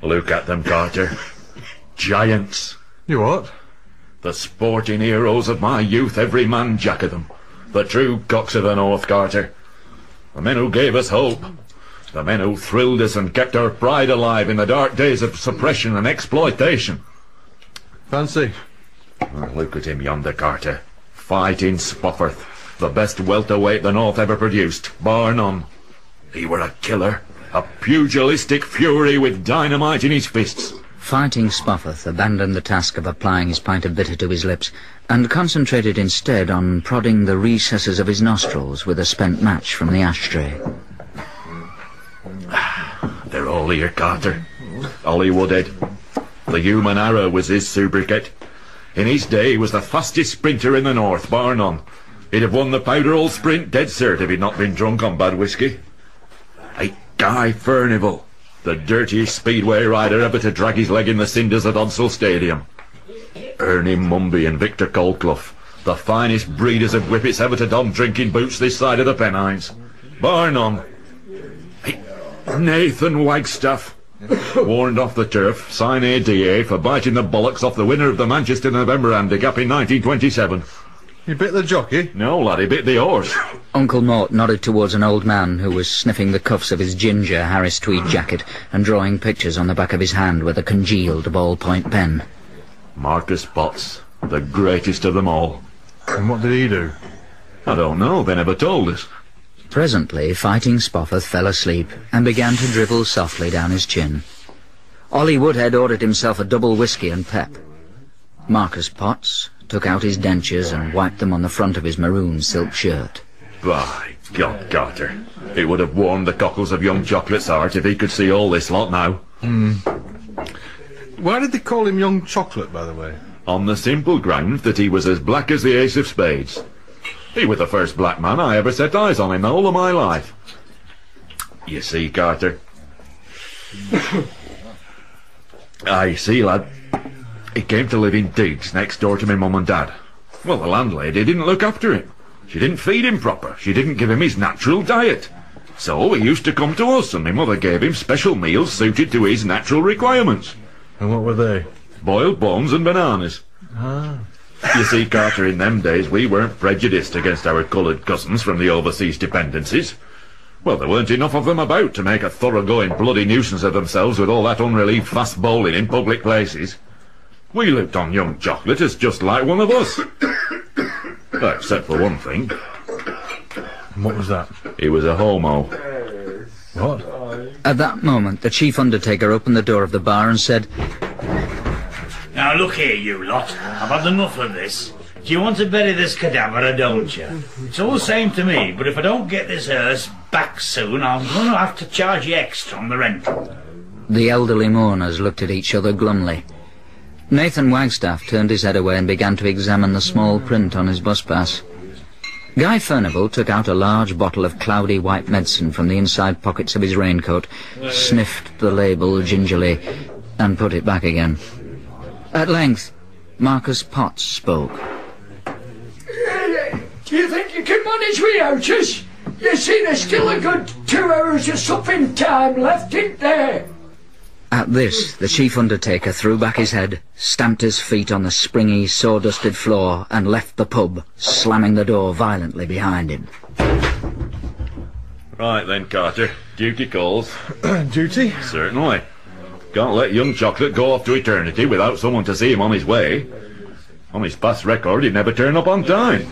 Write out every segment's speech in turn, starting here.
Look at them, Carter. Giants. You what? The sporting heroes of my youth, every man jack of them. The true cocks of the North, Carter. The men who gave us hope. The men who thrilled us and kept our pride alive in the dark days of suppression and exploitation. Fancy. Oh, look at him yonder, Carter. Fighting Spofforth, the best welterweight the North ever produced, bar none. He were a killer, a pugilistic fury with dynamite in his fists. Fighting Spofforth abandoned the task of applying his pint of bitter to his lips and concentrated instead on prodding the recesses of his nostrils with a spent match from the ashtray. They're all here, Carter. Ollie Woodhead. The human arrow was his sobriquet. In his day he was the fastest sprinter in the North, bar none. He'd have won the Powderhole Sprint dead cert if he'd not been drunk on bad whiskey. Hey, Guy Furnival, the dirtiest speedway rider ever to drag his leg in the cinders at Odsall Stadium. Ernie Mumby and Victor Colclough, the finest breeders of whippets ever to don drinking boots this side of the Pennines, bar none. Hey, Nathan Wagstaff, warned off the turf, sine die, for biting the bollocks off the winner of the Manchester November Handicap in 1927. You bit the jockey? No, lad, he bit the horse. Uncle Mort nodded towards an old man who was sniffing the cuffs of his ginger Harris tweed jacket and drawing pictures on the back of his hand with a congealed ballpoint pen. Marcus Potts, the greatest of them all. And what did he do? I don't know, they never told us. Presently, Fighting Spofforth fell asleep and began to dribble softly down his chin. Ollie Woodhead ordered himself a double whisky and pep. Marcus Potts took out his dentures and wiped them on the front of his maroon silk shirt. By God, Carter, it would have warmed the cockles of young Chocolate's heart if he could see all this lot now. Why did they call him Young Chocolate, by the way? On the simple ground that he was as black as the ace of spades. He was the first black man I ever set eyes on in the whole of my life. You see, Carter. I see, lad. He came to live in digs next door to my mum and dad. Well, the landlady didn't look after him. She didn't feed him proper. She didn't give him his natural diet. So he used to come to us, and my mother gave him special meals suited to his natural requirements. And what were they? Boiled bones and bananas. Ah. You see, Carter, in them days we weren't prejudiced against our coloured cousins from the overseas dependencies. Well, there weren't enough of them about to make a thoroughgoing bloody nuisance of themselves with all that unrelieved fast bowling in public places. We looked on young Chocolate as just like one of us. Except for one thing. And what was that? He was a homo. What? At that moment, the chief undertaker opened the door of the bar and said, "Now look here, you lot. I've had enough of this. Do you want to bury this cadaver or don't you? It's all the same to me, but if I don't get this hearse back soon, I'm going to have to charge you extra on the rental." The elderly mourners looked at each other glumly. Nathan Wagstaff turned his head away and began to examine the small print on his bus pass. Guy Furnival took out a large bottle of cloudy white medicine from the inside pockets of his raincoat, sniffed the label gingerly, and put it back again. At length, Marcus Potts spoke. "Do you think you can manage without us? You see, there's still a good 2 hours of supping time left, isn't there?" At this, the chief undertaker threw back his head, stamped his feet on the springy, sawdusted floor, and left the pub, slamming the door violently behind him. Right then, Carter. Duty calls. Duty? Certainly. Can't let young Chocolate go off to eternity without someone to see him on his way. On his past record, he'd never turn up on time.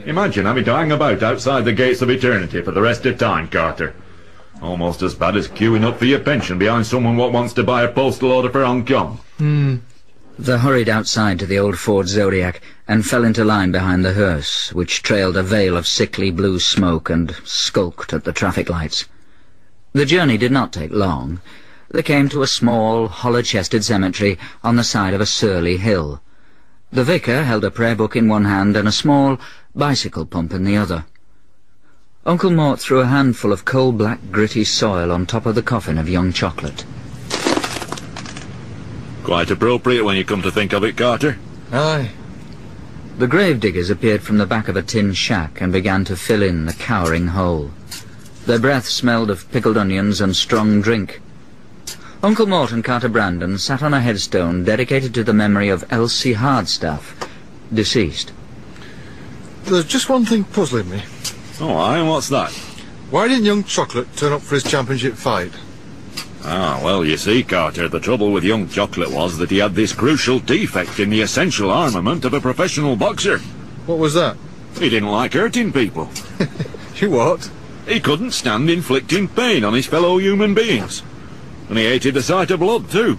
Imagine having to hang about outside the gates of eternity for the rest of time, Carter. Almost as bad as queuing up for your pension behind someone what wants to buy a postal order for Hong Kong. They hurried outside to the old Ford Zodiac and fell into line behind the hearse, which trailed a veil of sickly blue smoke and skulked at the traffic lights. The journey did not take long. They came to a small, hollow-chested cemetery on the side of a surly hill. The vicar held a prayer book in one hand and a small bicycle pump in the other. Uncle Mort threw a handful of coal-black gritty soil on top of the coffin of young Chocolate. Quite appropriate when you come to think of it, Carter. Aye. The gravediggers appeared from the back of a tin shack and began to fill in the cowering hole. Their breath smelled of pickled onions and strong drink. Uncle Mort and Carter Brandon sat on a headstone dedicated to the memory of Elsie Hardstaff, deceased. There's just one thing puzzling me. Oh, aye, and what's that? Why didn't young Chocolate turn up for his championship fight? Ah, well, you see, Carter, the trouble with young Chocolate was that he had this crucial defect in the essential armament of a professional boxer. What was that? He didn't like hurting people. You what? He couldn't stand inflicting pain on his fellow human beings. And he hated the sight of blood, too.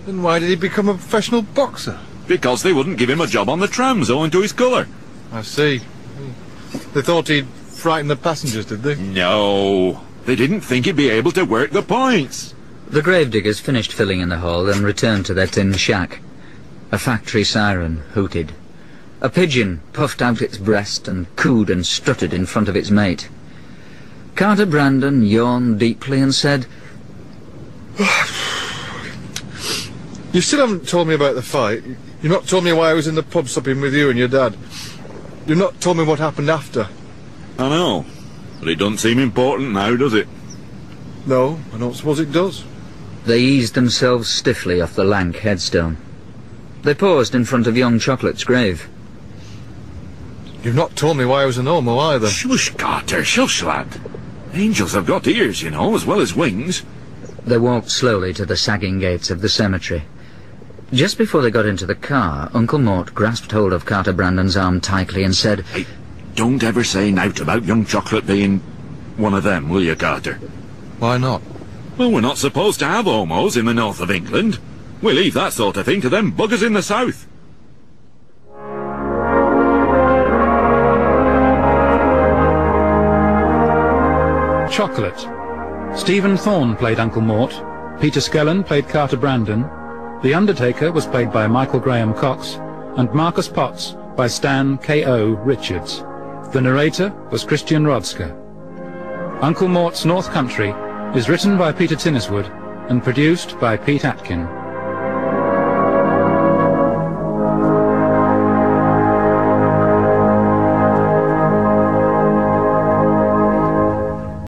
Then why did he become a professional boxer? Because they wouldn't give him a job on the trams owing to his colour. I see. They thought he'd frighten the passengers, did they? No, they didn't think he'd be able to work the points. The gravediggers finished filling in the hole and returned to their tin shack. A factory siren hooted. A pigeon puffed out its breast and cooed and strutted in front of its mate. Carter Brandon yawned deeply and said, You still haven't told me about the fight. You've not told me why I was in the pub supping with you and your dad. You've not told me what happened after. I know, but it doesn't seem important now, does it? No, I don't suppose it does. They eased themselves stiffly off the lank headstone. They paused in front of young Chocolate's grave. You've not told me why I was an homo either. Shush, Carter, shush, lad. Angels have got ears, you know, as well as wings. They walked slowly to the sagging gates of the cemetery. Just before they got into the car, Uncle Mort grasped hold of Carter Brandon's arm tightly and said, Hey, don't ever say nowt about young Chocolate being one of them, will you, Carter? Why not? Well, we're not supposed to have homos in the north of England. We leave that sort of thing to them buggers in the south. Chocolate. Stephen Thorne played Uncle Mort. Peter Skellen played Carter Brandon. The Undertaker was played by Michael Graham Cox, and Marcus Potts by Stan K.O. Richards. The narrator was Christian Rodska. Uncle Mort's North Country is written by Peter Tinniswood and produced by Pete Atkin.